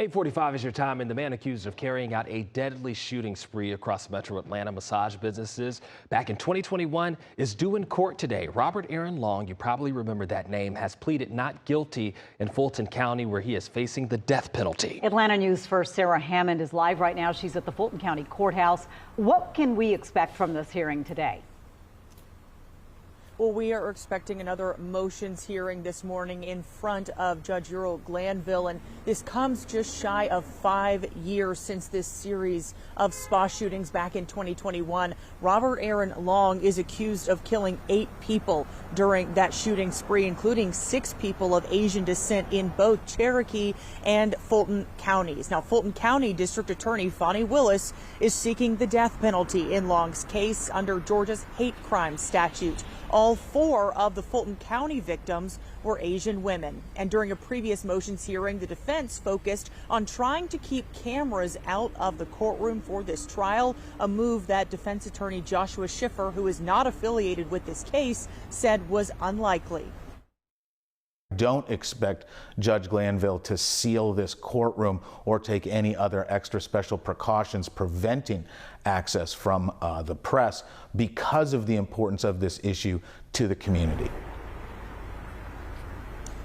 8:45 is your time, and the man accused of carrying out a deadly shooting spree across Metro Atlanta massage businesses back in 2021 is due in court today. Robert Aaron Long, you probably remember that name, has pleaded not guilty in Fulton County, where he is facing the death penalty. Atlanta News First Sarah Hammond is live right now. She's at the Fulton County Courthouse. What can we expect from this hearing today? Well, we are expecting another motions hearing this morning in front of Judge Earl Glanville, and this comes just shy of 5 years since this series of spa shootings back in 2021. Robert Aaron Long is accused of killing 8 people during that shooting spree, including 6 people of Asian descent in both Cherokee and Fulton counties. Now, Fulton County District Attorney Fonnie Willis is seeking the death penalty in Long's case under Georgia's hate crime statute. All 4 of the Fulton County victims were Asian women. And during a previous motions hearing, the defense focused on trying to keep cameras out of the courtroom for this trial, a move that defense attorney Joshua Schiffer, who is not affiliated with this case, said was unlikely. Don't expect Judge Glanville to seal this courtroom or take any other extra special precautions preventing access from the press because of the importance of this issue to the community.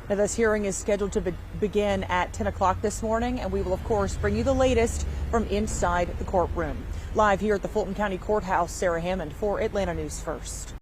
Now, this hearing is scheduled to begin at 10 o'clock this morning, and we will, of course, bring you the latest from inside the courtroom. Live here at the Fulton County Courthouse, Sarah Hammond for Atlanta News First.